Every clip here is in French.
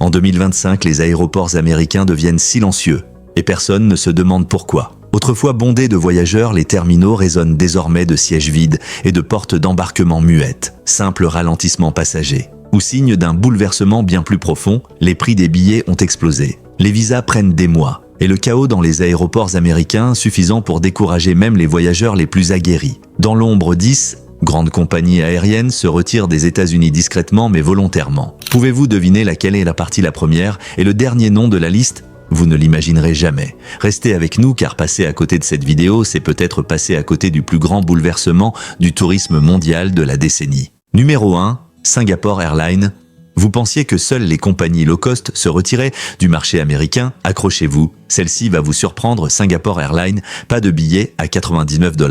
En 2025, les aéroports américains deviennent silencieux et personne ne se demande pourquoi. Autrefois bondés de voyageurs, les terminaux résonnent désormais de sièges vides et de portes d'embarquement muettes, simple ralentissement passager. Ou signe d'un bouleversement bien plus profond, les prix des billets ont explosé. Les visas prennent des mois et le chaos dans les aéroports américains suffisant pour décourager même les voyageurs les plus aguerris. Dans l'ombre, 10 grandes compagnies aériennes se retirent des États-Unis discrètement mais volontairement. Pouvez-vous deviner laquelle est la partie la première et le dernier nom de la liste? Vous ne l'imaginerez jamais. Restez avec nous car passer à côté de cette vidéo, c'est peut-être passer à côté du plus grand bouleversement du tourisme mondial de la décennie. Numéro 1, Singapore Airlines. Vous pensiez que seules les compagnies low cost se retiraient du marché américain? Accrochez-vous, celle-ci va vous surprendre. Singapore Airlines, pas de billets à 99 $.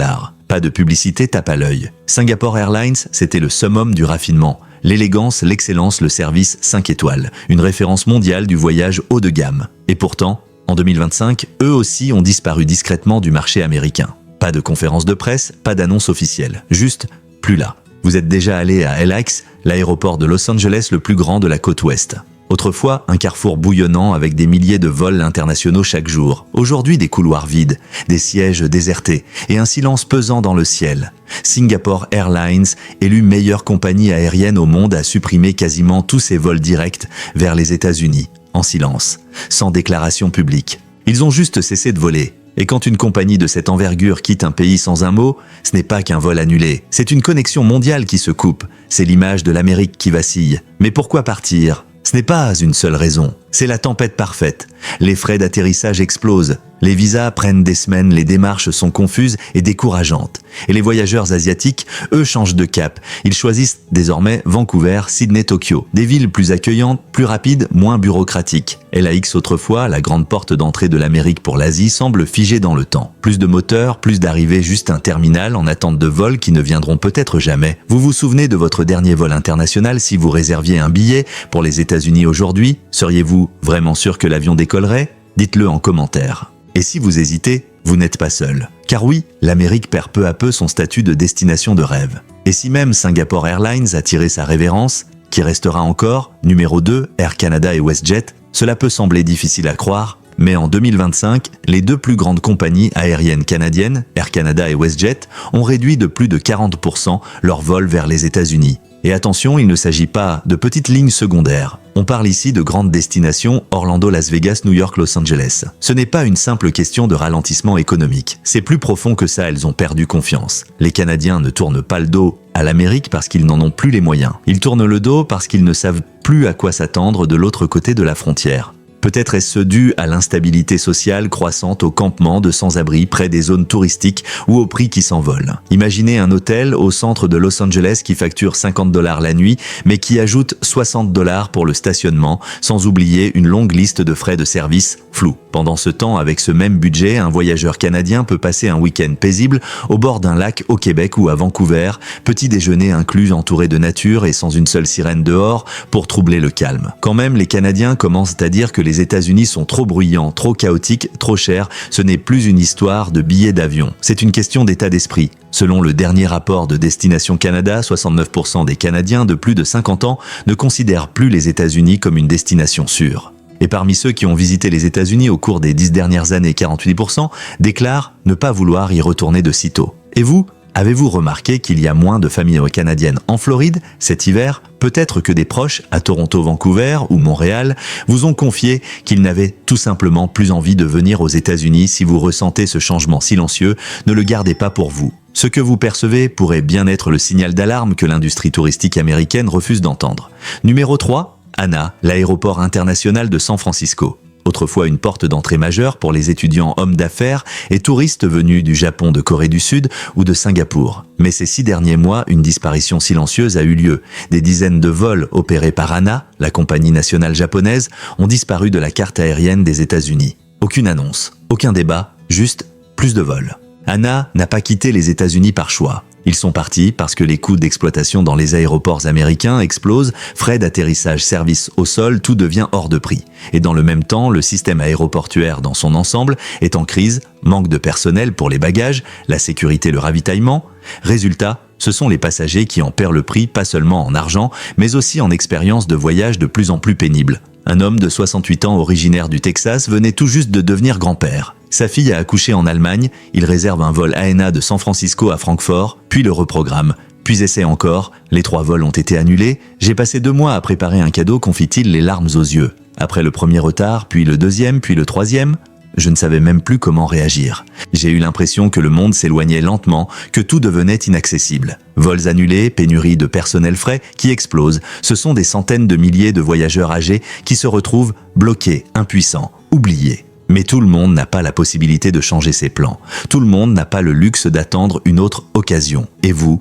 Pas de publicité tape à l'œil. Singapore Airlines, c'était le summum du raffinement. L'élégance, l'excellence, le service 5 étoiles. Une référence mondiale du voyage haut de gamme. Et pourtant, en 2025, eux aussi ont disparu discrètement du marché américain. Pas de conférence de presse, pas d'annonce officielle. Juste, plus là. Vous êtes déjà allé à LAX, l'aéroport de Los Angeles le plus grand de la côte ouest. Autrefois, un carrefour bouillonnant avec des milliers de vols internationaux chaque jour. Aujourd'hui, des couloirs vides, des sièges désertés et un silence pesant dans le ciel. Singapore Airlines, élue meilleure compagnie aérienne au monde, a supprimé quasiment tous ses vols directs vers les États-Unis, en silence, sans déclaration publique. Ils ont juste cessé de voler. Et quand une compagnie de cette envergure quitte un pays sans un mot, ce n'est pas qu'un vol annulé, c'est une connexion mondiale qui se coupe. C'est l'image de l'Amérique qui vacille. Mais pourquoi partir ? Ce n'est pas une seule raison, c'est la tempête parfaite. Les frais d'atterrissage explosent, les visas prennent des semaines, les démarches sont confuses et décourageantes. Et les voyageurs asiatiques, eux, changent de cap. Ils choisissent désormais Vancouver, Sydney, Tokyo. Des villes plus accueillantes, plus rapides, moins bureaucratiques. LAX autrefois, la grande porte d'entrée de l'Amérique pour l'Asie, semble figée dans le temps. Plus de moteurs, plus d'arrivées, juste un terminal en attente de vols qui ne viendront peut-être jamais. Vous vous souvenez de votre dernier vol international si vous réserviez un billet pour les États-Unis aujourd'hui? Seriez-vous vraiment sûr que l'avion décollerait? Dites-le en commentaire. Et si vous hésitez, vous n'êtes pas seul. Car oui, l'Amérique perd peu à peu son statut de destination de rêve. Et si même Singapore Airlines a tiré sa révérence, qui restera encore, numéro 2, Air Canada et WestJet, cela peut sembler difficile à croire, mais en 2025, les deux plus grandes compagnies aériennes canadiennes, Air Canada et WestJet, ont réduit de plus de 40% leurs vols vers les États-Unis. Et attention, il ne s'agit pas de petites lignes secondaires. On parle ici de grandes destinations Orlando, Las Vegas, New York, Los Angeles. Ce n'est pas une simple question de ralentissement économique. C'est plus profond que ça, elles ont perdu confiance. Les Canadiens ne tournent pas le dos à l'Amérique parce qu'ils n'en ont plus les moyens. Ils tournent le dos parce qu'ils ne savent plus à quoi s'attendre de l'autre côté de la frontière. Peut-être est-ce dû à l'instabilité sociale croissante, au campement de sans-abri près des zones touristiques ou aux prix qui s'envolent. Imaginez un hôtel au centre de Los Angeles qui facture 50 $ la nuit, mais qui ajoute 60 $ pour le stationnement, sans oublier une longue liste de frais de service flous. Pendant ce temps, avec ce même budget, un voyageur canadien peut passer un week-end paisible au bord d'un lac au Québec ou à Vancouver, petit déjeuner inclus entouré de nature et sans une seule sirène dehors pour troubler le calme. Quand même, les Canadiens commencent à dire que les États-Unis sont trop bruyants, trop chaotiques, trop chers. Ce n'est plus une histoire de billets d'avion. C'est une question d'état d'esprit. Selon le dernier rapport de Destination Canada, 69% des Canadiens de plus de 50 ans ne considèrent plus les États-Unis comme une destination sûre. Et parmi ceux qui ont visité les États-Unis au cours des 10 dernières années, 48% déclarent ne pas vouloir y retourner de sitôt. Et vous ? Avez-vous remarqué qu'il y a moins de familles canadiennes en Floride cet hiver? Peut-être que des proches à Toronto, Vancouver ou Montréal vous ont confié qu'ils n'avaient tout simplement plus envie de venir aux États-Unis. Si vous ressentez ce changement silencieux, ne le gardez pas pour vous. Ce que vous percevez pourrait bien être le signal d'alarme que l'industrie touristique américaine refuse d'entendre. Numéro 3, ANA, l'aéroport international de San Francisco. Autrefois une porte d'entrée majeure pour les étudiants hommes d'affaires et touristes venus du Japon, de Corée du Sud ou de Singapour. Mais ces 6 derniers mois, une disparition silencieuse a eu lieu. Des dizaines de vols opérés par ANA, la compagnie nationale japonaise, ont disparu de la carte aérienne des États-Unis. Aucune annonce, aucun débat, juste plus de vols. ANA n'a pas quitté les États-Unis par choix. Ils sont partis parce que les coûts d'exploitation dans les aéroports américains explosent, frais d'atterrissage, services au sol, tout devient hors de prix. Et dans le même temps, le système aéroportuaire dans son ensemble est en crise, manque de personnel pour les bagages, la sécurité, le ravitaillement. Résultat, ce sont les passagers qui en perdent le prix, pas seulement en argent, mais aussi en expérience de voyage de plus en plus pénible. Un homme de 68 ans originaire du Texas venait tout juste de devenir grand-père. Sa fille a accouché en Allemagne, il réserve un vol ANA de San Francisco à Francfort, puis le reprogramme. Puis essaie encore, les 3 vols ont été annulés, j'ai passé 2 mois à préparer un cadeau, confie-t-il les larmes aux yeux. Après le premier retard, puis le deuxième, puis le troisième, je ne savais même plus comment réagir. J'ai eu l'impression que le monde s'éloignait lentement, que tout devenait inaccessible. Vols annulés, pénurie de personnel frais qui explose. Ce sont des centaines de milliers de voyageurs âgés qui se retrouvent bloqués, impuissants, oubliés. Mais tout le monde n'a pas la possibilité de changer ses plans. Tout le monde n'a pas le luxe d'attendre une autre occasion. Et vous ?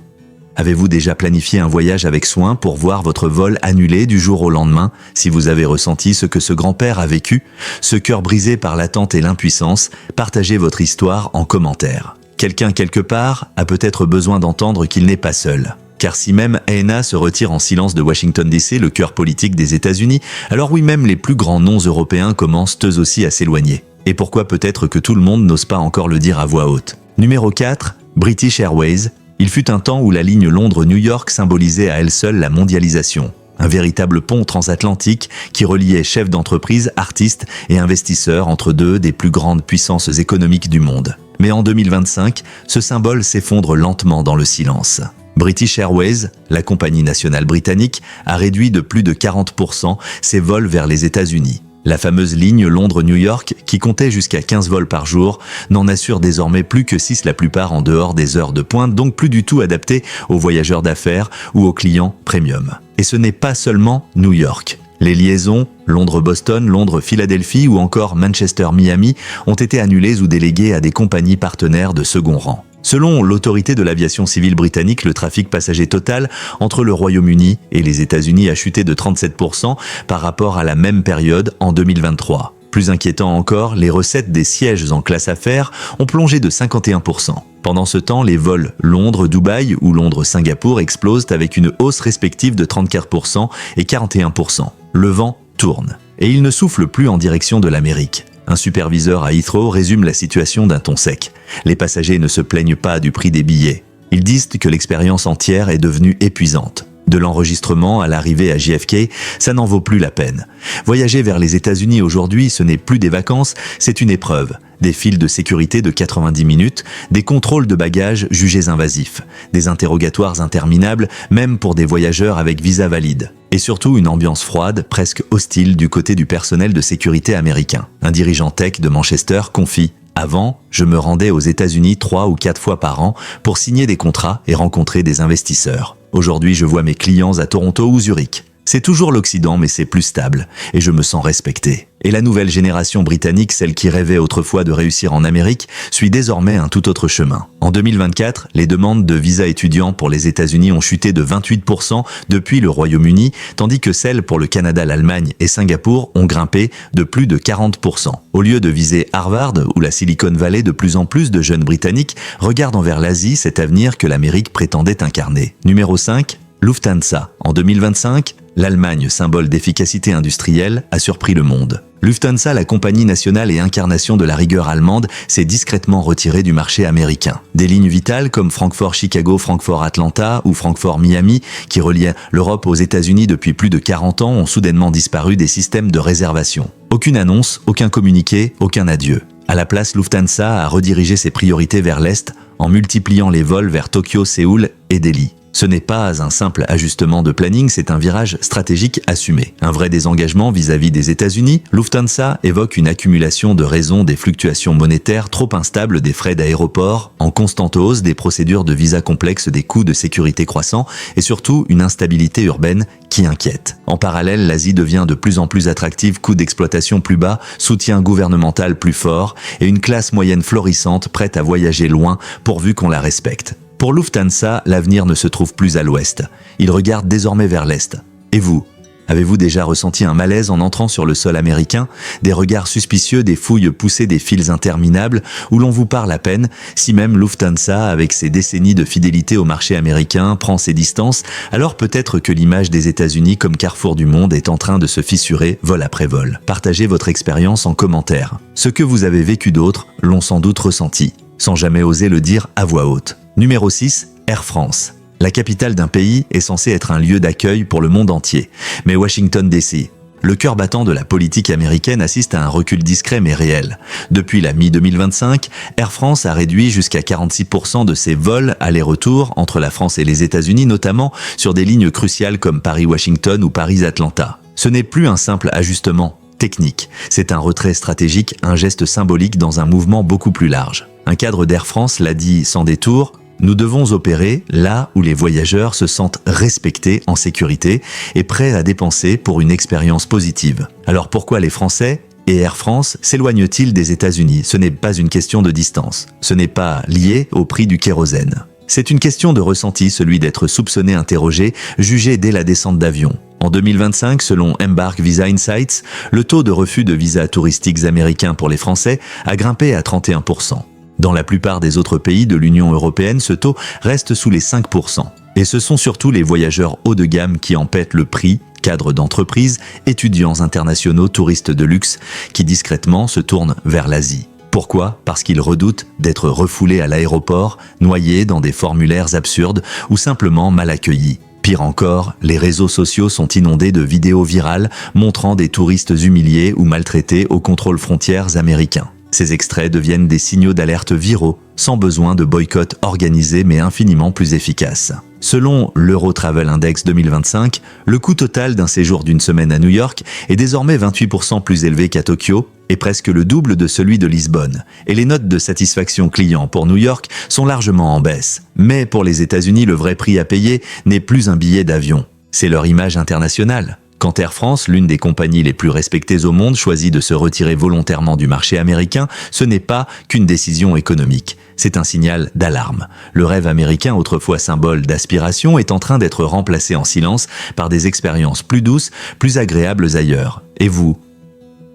Avez-vous déjà planifié un voyage avec soin pour voir votre vol annulé du jour au lendemain? Si vous avez ressenti ce que ce grand-père a vécu, ce cœur brisé par l'attente et l'impuissance, partagez votre histoire en commentaire. Quelqu'un quelque part a peut-être besoin d'entendre qu'il n'est pas seul. Car si même ANA se retire en silence de Washington DC, le cœur politique des États-Unis, alors oui, même les plus grands noms européens commencent eux aussi à s'éloigner. Et pourquoi peut-être que tout le monde n'ose pas encore le dire à voix haute? Numéro 4, British Airways. Il fut un temps où la ligne Londres-New York symbolisait à elle seule la mondialisation. Un véritable pont transatlantique qui reliait chefs d'entreprise, artistes et investisseurs entre deux des plus grandes puissances économiques du monde. Mais en 2025, ce symbole s'effondre lentement dans le silence. British Airways, la compagnie nationale britannique, a réduit de plus de 40% ses vols vers les États-Unis. La fameuse ligne Londres-New York, qui comptait jusqu'à 15 vols par jour, n'en assure désormais plus que 6, la plupart en dehors des heures de pointe, donc plus du tout adaptés aux voyageurs d'affaires ou aux clients premium. Et ce n'est pas seulement New York. Les liaisons Londres-Boston, Londres-Philadelphie ou encore Manchester-Miami ont été annulées ou déléguées à des compagnies partenaires de second rang. Selon l'autorité de l'aviation civile britannique, le trafic passager total entre le Royaume-Uni et les États-Unis a chuté de 37% par rapport à la même période en 2023. Plus inquiétant encore, les recettes des sièges en classe affaires ont plongé de 51%. Pendant ce temps, les vols Londres-Dubaï ou Londres-Singapour explosent avec une hausse respective de 34% et 41%. Le vent tourne et il ne souffle plus en direction de l'Amérique. Un superviseur à Heathrow résume la situation d'un ton sec. Les passagers ne se plaignent pas du prix des billets. Ils disent que l'expérience entière est devenue épuisante. De l'enregistrement à l'arrivée à JFK, ça n'en vaut plus la peine. Voyager vers les États-Unis aujourd'hui, ce n'est plus des vacances, c'est une épreuve. Des files de sécurité de 90 minutes, des contrôles de bagages jugés invasifs, des interrogatoires interminables, même pour des voyageurs avec visa valide. Et surtout une ambiance froide, presque hostile du côté du personnel de sécurité américain. Un dirigeant tech de Manchester confie: avant, je me rendais aux États-Unis 3 ou 4 fois par an pour signer des contrats et rencontrer des investisseurs. Aujourd'hui, je vois mes clients à Toronto ou Zurich. C'est toujours l'Occident, mais c'est plus stable, et je me sens respecté. Et la nouvelle génération britannique, celle qui rêvait autrefois de réussir en Amérique, suit désormais un tout autre chemin. En 2024, les demandes de visa étudiants pour les États-Unis ont chuté de 28% depuis le Royaume-Uni, tandis que celles pour le Canada, l'Allemagne et Singapour ont grimpé de plus de 40%. Au lieu de viser Harvard ou la Silicon Valley, de plus en plus de jeunes Britanniques regardent envers l'Asie, cet avenir que l'Amérique prétendait incarner. Numéro 5, Lufthansa. En 2025, l'Allemagne, symbole d'efficacité industrielle, a surpris le monde. Lufthansa, la compagnie nationale et incarnation de la rigueur allemande, s'est discrètement retirée du marché américain. Des lignes vitales comme Francfort-Chicago, Francfort-Atlanta ou Francfort-Miami, qui reliaient l'Europe aux États-Unis depuis plus de 40 ans, ont soudainement disparu des systèmes de réservation. Aucune annonce, aucun communiqué, aucun adieu. À la place, Lufthansa a redirigé ses priorités vers l'Est en multipliant les vols vers Tokyo, Séoul et Delhi. Ce n'est pas un simple ajustement de planning, c'est un virage stratégique assumé. Un vrai désengagement vis-à-vis des États-Unis, Lufthansa évoque une accumulation de raisons des fluctuations monétaires trop instables, des frais d'aéroport en constante hausse, des procédures de visa complexes, des coûts de sécurité croissants et surtout une instabilité urbaine qui inquiète. En parallèle, l'Asie devient de plus en plus attractive, coûts d'exploitation plus bas, soutien gouvernemental plus fort et une classe moyenne florissante prête à voyager loin pourvu qu'on la respecte. Pour Lufthansa, l'avenir ne se trouve plus à l'ouest. Il regarde désormais vers l'est. Et vous? Avez-vous déjà ressenti un malaise en entrant sur le sol américain? Des regards suspicieux, des fouilles poussées, des files interminables, où l'on vous parle à peine, si même Lufthansa, avec ses décennies de fidélité au marché américain, prend ses distances, alors peut-être que l'image des États-Unis comme carrefour du monde est en train de se fissurer vol après vol. Partagez votre expérience en commentaire. Ce que vous avez vécu d'autres l'ont sans doute ressenti, sans jamais oser le dire à voix haute. Numéro 6, Air France. La capitale d'un pays est censée être un lieu d'accueil pour le monde entier. Mais Washington DC le cœur battant de la politique américaine assiste à un recul discret mais réel. Depuis la mi-2025, Air France a réduit jusqu'à 46% de ses vols aller-retour entre la France et les États-Unis, notamment sur des lignes cruciales comme Paris-Washington ou Paris-Atlanta. Ce n'est plus un simple ajustement technique, c'est un retrait stratégique, un geste symbolique dans un mouvement beaucoup plus large. Un cadre d'Air France l'a dit sans détour: nous devons opérer là où les voyageurs se sentent respectés, en sécurité et prêts à dépenser pour une expérience positive. Alors pourquoi les Français et Air France s'éloignent-ils des États-Unis? Ce n'est pas une question de distance. Ce n'est pas lié au prix du kérosène. C'est une question de ressenti, celui d'être soupçonné, interrogé, jugé dès la descente d'avion. En 2025, selon Embark Visa Insights, le taux de refus de visas touristiques américains pour les Français a grimpé à 31%. Dans la plupart des autres pays de l'Union européenne, ce taux reste sous les 5%. Et ce sont surtout les voyageurs haut de gamme qui en paient le prix, cadres d'entreprise, étudiants internationaux, touristes de luxe, qui discrètement se tournent vers l'Asie. Pourquoi? Parce qu'ils redoutent d'être refoulés à l'aéroport, noyés dans des formulaires absurdes ou simplement mal accueillis. Pire encore, les réseaux sociaux sont inondés de vidéos virales montrant des touristes humiliés ou maltraités aux contrôles frontières américains. Ces extraits deviennent des signaux d'alerte viraux, sans besoin de boycott organisé mais infiniment plus efficace. Selon l'Eurotravel Index 2025, le coût total d'un séjour d'une semaine à New York est désormais 28% plus élevé qu'à Tokyo et presque le double de celui de Lisbonne. Et les notes de satisfaction client pour New York sont largement en baisse. Mais pour les États-Unis, le vrai prix à payer n'est plus un billet d'avion, c'est leur image internationale. Quand Air France, l'une des compagnies les plus respectées au monde, choisit de se retirer volontairement du marché américain, ce n'est pas qu'une décision économique. C'est un signal d'alarme. Le rêve américain, autrefois symbole d'aspiration, est en train d'être remplacé en silence par des expériences plus douces, plus agréables ailleurs. Et vous?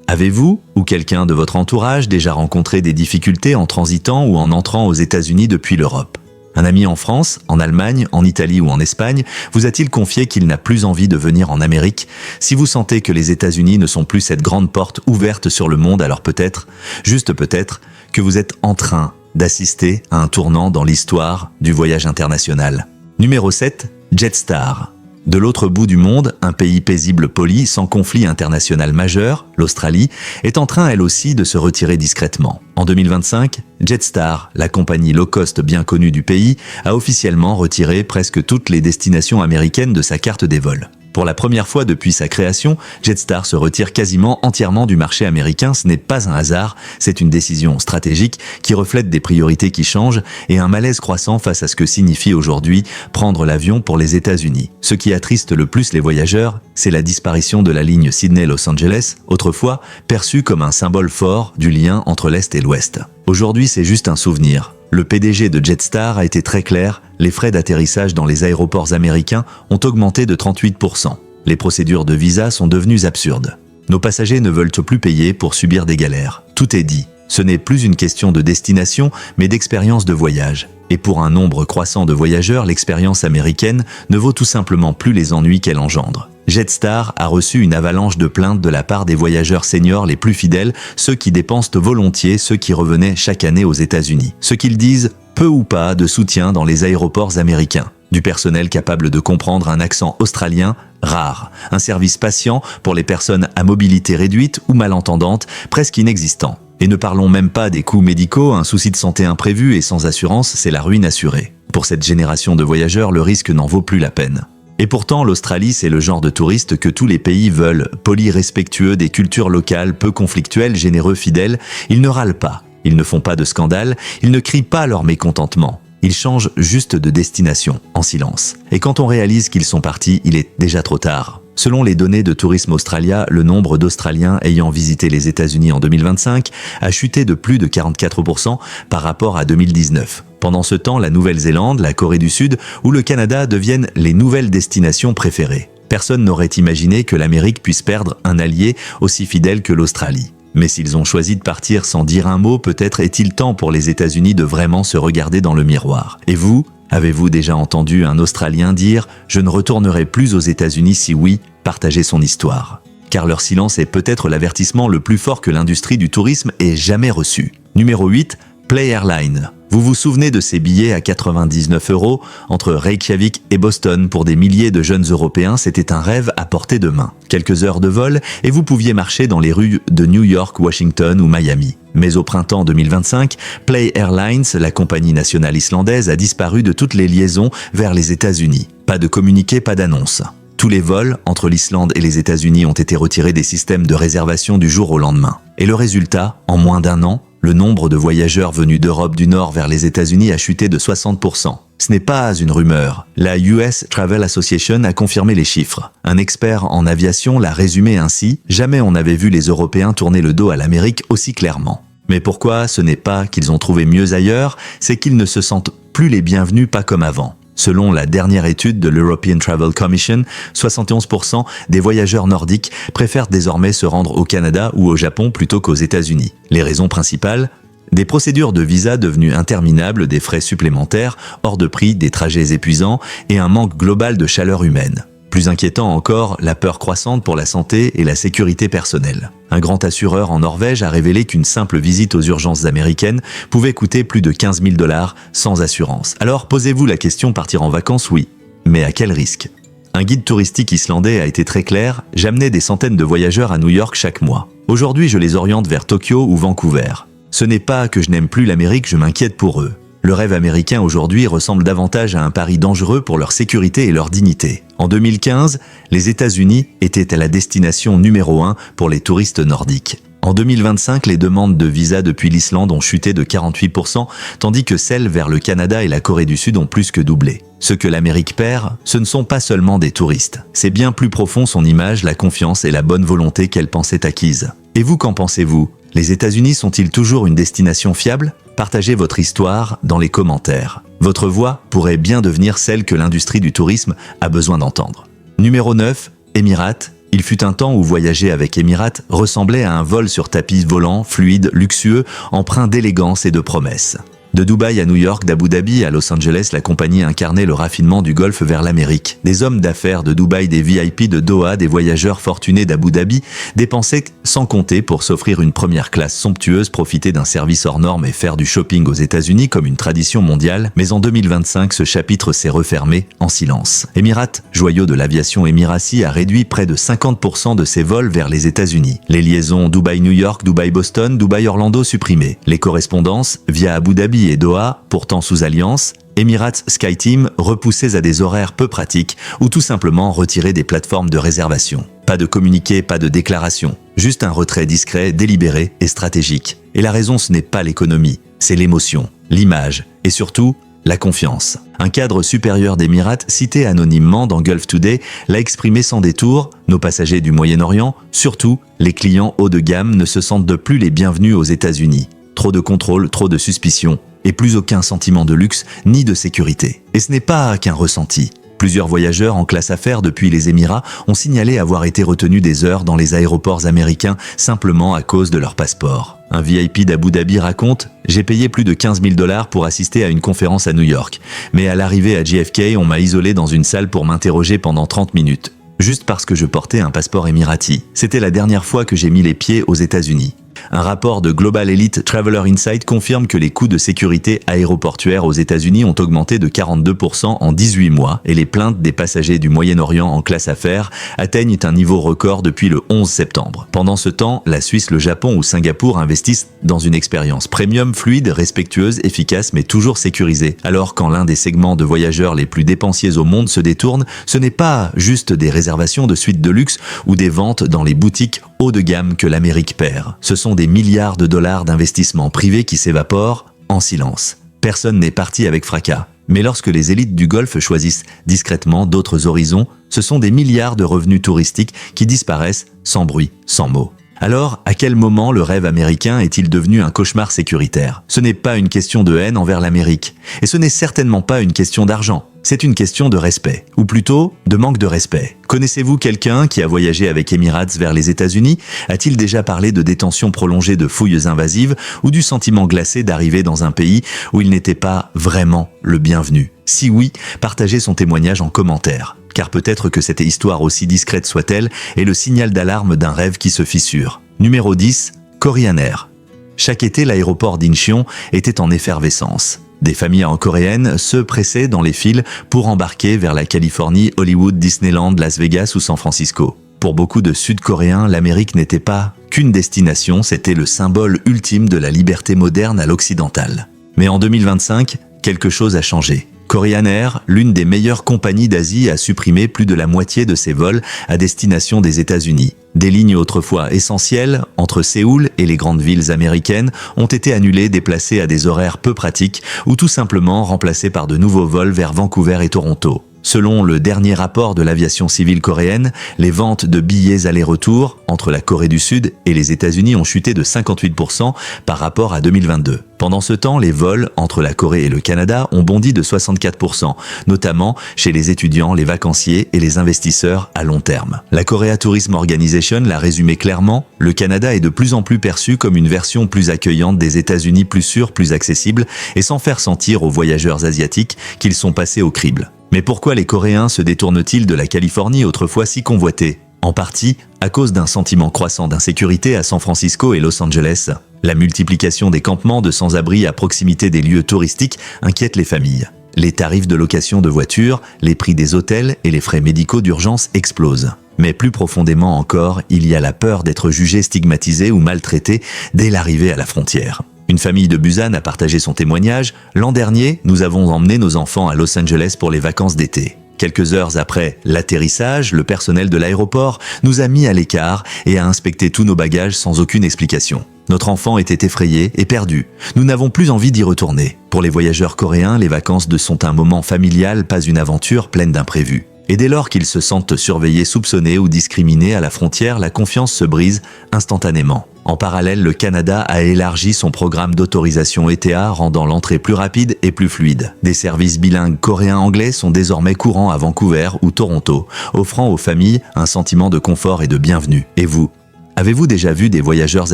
Avez-vous ou quelqu'un de votre entourage déjà rencontré des difficultés en transitant ou en entrant aux États-Unis depuis l'Europe? Un ami en France, en Allemagne, en Italie ou en Espagne vous a-t-il confié qu'il n'a plus envie de venir en Amérique? Si vous sentez que les États-Unis ne sont plus cette grande porte ouverte sur le monde, alors peut-être, juste peut-être, que vous êtes en train d'assister à un tournant dans l'histoire du voyage international. Numéro 7, Jetstar. De l'autre bout du monde, un pays paisible, poli, sans conflit international majeur, l'Australie, est en train elle aussi de se retirer discrètement. En 2025, Jetstar, la compagnie low-cost bien connue du pays, a officiellement retiré presque toutes les destinations américaines de sa carte des vols. Pour la première fois depuis sa création, Jetstar se retire quasiment entièrement du marché américain. Ce n'est pas un hasard, c'est une décision stratégique qui reflète des priorités qui changent et un malaise croissant face à ce que signifie aujourd'hui prendre l'avion pour les États-Unis. Ce qui attriste le plus les voyageurs, c'est la disparition de la ligne Sydney-Los Angeles, autrefois perçue comme un symbole fort du lien entre l'Est et l'Ouest. Aujourd'hui, c'est juste un souvenir. Le PDG de Jetstar a été très clair, les frais d'atterrissage dans les aéroports américains ont augmenté de 38%. Les procédures de visa sont devenues absurdes. Nos passagers ne veulent plus payer pour subir des galères. Tout est dit. Ce n'est plus une question de destination, mais d'expérience de voyage. Et pour un nombre croissant de voyageurs, l'expérience américaine ne vaut tout simplement plus les ennuis qu'elle engendre. Jetstar a reçu une avalanche de plaintes de la part des voyageurs seniors les plus fidèles, ceux qui dépensent volontiers, ceux qui revenaient chaque année aux États-Unis. Ce qu'ils disent, peu ou pas de soutien dans les aéroports américains. Du personnel capable de comprendre un accent australien, rare. Un service patient pour les personnes à mobilité réduite ou malentendantes, presque inexistant. Et ne parlons même pas des coûts médicaux, un souci de santé imprévu et sans assurance, c'est la ruine assurée. Pour cette génération de voyageurs, le risque n'en vaut plus la peine. Et pourtant, l'Australie, c'est le genre de touriste que tous les pays veulent. Polis, respectueux des cultures locales, peu conflictuels, généreux, fidèles. Ils ne râlent pas, ils ne font pas de scandale, ils ne crient pas leur mécontentement. Ils changent juste de destination, en silence. Et quand on réalise qu'ils sont partis, il est déjà trop tard. Selon les données de Tourisme Australia, le nombre d'Australiens ayant visité les États-Unis en 2025 a chuté de plus de 44% par rapport à 2019. Pendant ce temps, la Nouvelle-Zélande, la Corée du Sud ou le Canada deviennent les nouvelles destinations préférées. Personne n'aurait imaginé que l'Amérique puisse perdre un allié aussi fidèle que l'Australie. Mais s'ils ont choisi de partir sans dire un mot, peut-être est-il temps pour les États-Unis de vraiment se regarder dans le miroir. Et vous, avez-vous déjà entendu un Australien dire « Je ne retournerai plus aux États-Unis si oui, partagez son histoire ». Car leur silence est peut-être l'avertissement le plus fort que l'industrie du tourisme ait jamais reçu. Numéro 8, Play Airline. Vous vous souvenez de ces billets à 99 € entre Reykjavik et Boston pour des milliers de jeunes Européens, c'était un rêve à portée de main. Quelques heures de vol et vous pouviez marcher dans les rues de New York, Washington ou Miami. Mais au printemps 2025, Play Airlines, la compagnie nationale islandaise, a disparu de toutes les liaisons vers les États-Unis. Pas de communiqué, pas d'annonce. Tous les vols entre l'Islande et les États-Unis ont été retirés des systèmes de réservation du jour au lendemain. Et le résultat, en moins d'un an, le nombre de voyageurs venus d'Europe du Nord vers les États-Unis a chuté de 60%. Ce n'est pas une rumeur. La US Travel Association a confirmé les chiffres. Un expert en aviation l'a résumé ainsi « Jamais on n'avait vu les Européens tourner le dos à l'Amérique aussi clairement ». Mais pourquoi? Ce n'est pas qu'ils ont trouvé mieux ailleurs, c'est qu'ils ne se sentent plus les bienvenus, pas comme avant. Selon la dernière étude de l'European Travel Commission, 71% des voyageurs nordiques préfèrent désormais se rendre au Canada ou au Japon plutôt qu'aux États-Unis. Les raisons principales? Des procédures de visa devenues interminables, des frais supplémentaires, hors de prix, des trajets épuisants et un manque global de chaleur humaine. Plus inquiétant encore, la peur croissante pour la santé et la sécurité personnelle. Un grand assureur en Norvège a révélé qu'une simple visite aux urgences américaines pouvait coûter plus de 15 000 $ sans assurance. Alors posez-vous la question, partir en vacances, oui. Mais à quel risque? Un guide touristique islandais a été très clair, j'amenais des centaines de voyageurs à New York chaque mois. Aujourd'hui, je les oriente vers Tokyo ou Vancouver. Ce n'est pas que je n'aime plus l'Amérique, je m'inquiète pour eux. Le rêve américain aujourd'hui ressemble davantage à un pari dangereux pour leur sécurité et leur dignité. En 2015, les États-Unis étaient la destination numéro 1 pour les touristes nordiques. En 2025, les demandes de visa depuis l'Islande ont chuté de 48%, tandis que celles vers le Canada et la Corée du Sud ont plus que doublé. Ce que l'Amérique perd, ce ne sont pas seulement des touristes. C'est bien plus profond son image, la confiance et la bonne volonté qu'elle pensait acquise. Et vous, qu'en pensez-vous? Les États-Unis sont-ils toujours une destination fiable? Partagez votre histoire dans les commentaires. Votre voix pourrait bien devenir celle que l'industrie du tourisme a besoin d'entendre. Numéro 9, Emirates. Il fut un temps où voyager avec Emirates ressemblait à un vol sur tapis volant, fluide, luxueux, empreint d'élégance et de promesses. De Dubaï à New York, d'Abu Dhabi à Los Angeles, la compagnie incarnait le raffinement du Golfe vers l'Amérique. Des hommes d'affaires de Dubaï, des VIP de Doha, des voyageurs fortunés d'Abu Dhabi dépensaient sans compter pour s'offrir une première classe somptueuse, profiter d'un service hors norme et faire du shopping aux États-Unis comme une tradition mondiale. Mais en 2025, ce chapitre s'est refermé en silence. Emirates, joyau de l'aviation émiratie, a réduit près de 50% de ses vols vers les États-Unis. Les liaisons Dubaï-New York, Dubaï-Boston, Dubaï-Orlando supprimées. Les correspondances via Abu Dhabi et Doha, pourtant sous alliance, Emirates SkyTeam repoussées à des horaires peu pratiques ou tout simplement retirées des plateformes de réservation. Pas de communiqué, pas de déclaration, juste un retrait discret, délibéré et stratégique. Et la raison, ce n'est pas l'économie, c'est l'émotion, l'image et surtout la confiance. Un cadre supérieur d'Emirates, cité anonymement dans Gulf Today, l'a exprimé sans détour, nos passagers du Moyen-Orient, surtout les clients haut de gamme, ne se sentent de plus les bienvenus aux États-Unis. Trop de contrôle, trop de suspicion, et plus aucun sentiment de luxe ni de sécurité. Et ce n'est pas qu'un ressenti. Plusieurs voyageurs en classe affaires depuis les Émirats ont signalé avoir été retenus des heures dans les aéroports américains simplement à cause de leur passeport. Un VIP d'Abu Dhabi raconte « J'ai payé plus de 15 000 $ pour assister à une conférence à New York. Mais à l'arrivée à JFK, on m'a isolé dans une salle pour m'interroger pendant 30 minutes. Juste parce que je portais un passeport émirati. C'était la dernière fois que j'ai mis les pieds aux États-Unis. » Un rapport de Global Elite Traveler Insight confirme que les coûts de sécurité aéroportuaire aux États-Unis ont augmenté de 42% en 18 mois et les plaintes des passagers du Moyen-Orient en classe affaires atteignent un niveau record depuis le 11 septembre. Pendant ce temps, la Suisse, le Japon ou Singapour investissent dans une expérience premium, fluide, respectueuse, efficace mais toujours sécurisée. Alors quand l'un des segments de voyageurs les plus dépensiers au monde se détourne, ce n'est pas juste des réservations de suites de luxe ou des ventes dans les boutiques haut de gamme que l'Amérique perd. Ce sont des milliards de dollars d'investissements privés qui s'évaporent en silence. Personne n'est parti avec fracas. Mais lorsque les élites du Golfe choisissent discrètement d'autres horizons, ce sont des milliards de revenus touristiques qui disparaissent sans bruit, sans mots. Alors, à quel moment le rêve américain est-il devenu un cauchemar sécuritaire? Ce n'est pas une question de haine envers l'Amérique. Et ce n'est certainement pas une question d'argent. C'est une question de respect, ou plutôt de manque de respect. Connaissez-vous quelqu'un qui a voyagé avec Emirates vers les États-Unis? A-t-il déjà parlé de détention prolongée de fouilles invasives ou du sentiment glacé d'arriver dans un pays où il n'était pas vraiment le bienvenu? Si oui, partagez son témoignage en commentaire. Car peut-être que cette histoire, aussi discrète soit-elle, est le signal d'alarme d'un rêve qui se fissure. Numéro 10, Korean Air. Chaque été, l'aéroport d'Incheon était en effervescence. Des familles coréennes se pressaient dans les files pour embarquer vers la Californie, Hollywood, Disneyland, Las Vegas ou San Francisco. Pour beaucoup de Sud-Coréens, l'Amérique n'était pas qu'une destination, c'était le symbole ultime de la liberté moderne à l'occidentale. Mais en 2025, quelque chose a changé. Korean Air, l'une des meilleures compagnies d'Asie, a supprimé plus de la moitié de ses vols à destination des États-Unis. Des lignes autrefois essentielles, entre Séoul et les grandes villes américaines, ont été annulées, déplacées à des horaires peu pratiques ou tout simplement remplacées par de nouveaux vols vers Vancouver et Toronto. Selon le dernier rapport de l'aviation civile coréenne, les ventes de billets aller-retour entre la Corée du Sud et les États-Unis ont chuté de 58% par rapport à 2022. Pendant ce temps, les vols entre la Corée et le Canada ont bondi de 64%, notamment chez les étudiants, les vacanciers et les investisseurs à long terme. La Korea Tourism Organization l'a résumé clairement, le Canada est de plus en plus perçu comme une version plus accueillante des États-Unis, plus sûre, plus accessible et sans faire sentir aux voyageurs asiatiques qu'ils sont passés au crible. Mais pourquoi les Coréens se détournent-ils de la Californie autrefois si convoitée? En partie, à cause d'un sentiment croissant d'insécurité à San Francisco et Los Angeles. La multiplication des campements de sans-abri à proximité des lieux touristiques inquiète les familles. Les tarifs de location de voitures, les prix des hôtels et les frais médicaux d'urgence explosent. Mais plus profondément encore, il y a la peur d'être jugé, stigmatisé ou maltraité dès l'arrivée à la frontière. Une famille de Busan a partagé son témoignage. L'an dernier, nous avons emmené nos enfants à Los Angeles pour les vacances d'été. Quelques heures après l'atterrissage, le personnel de l'aéroport nous a mis à l'écart et a inspecté tous nos bagages sans aucune explication. Notre enfant était effrayé et perdu. Nous n'avons plus envie d'y retourner. Pour les voyageurs coréens, les vacances sont un moment familial, pas une aventure pleine d'imprévus. Et dès lors qu'ils se sentent surveillés, soupçonnés ou discriminés à la frontière, la confiance se brise instantanément. En parallèle, le Canada a élargi son programme d'autorisation ETA, rendant l'entrée plus rapide et plus fluide. Des services bilingues coréen-anglais sont désormais courants à Vancouver ou Toronto, offrant aux familles un sentiment de confort et de bienvenue. Et vous ? Avez-vous déjà vu des voyageurs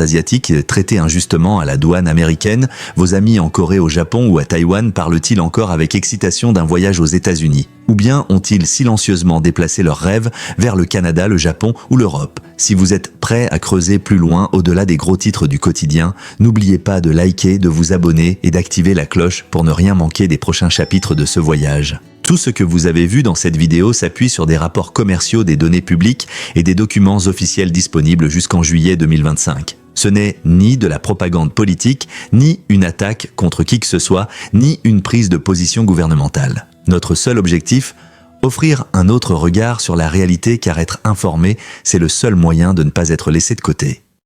asiatiques traités injustement à la douane américaine? Vos amis en Corée, au Japon ou à Taïwan parlent-ils encore avec excitation d'un voyage aux États-Unis? Ou bien ont-ils silencieusement déplacé leurs rêves vers le Canada, le Japon ou l'Europe? Si vous êtes prêt à creuser plus loin au-delà des gros titres du quotidien, n'oubliez pas de liker, de vous abonner et d'activer la cloche pour ne rien manquer des prochains chapitres de ce voyage. Tout ce que vous avez vu dans cette vidéo s'appuie sur des rapports commerciaux, des données publiques et des documents officiels disponibles jusqu'en juillet 2025. Ce n'est ni de la propagande politique, ni une attaque contre qui que ce soit, ni une prise de position gouvernementale. Notre seul objectif, offrir un autre regard sur la réalité, car être informé, c'est le seul moyen de ne pas être laissé de côté.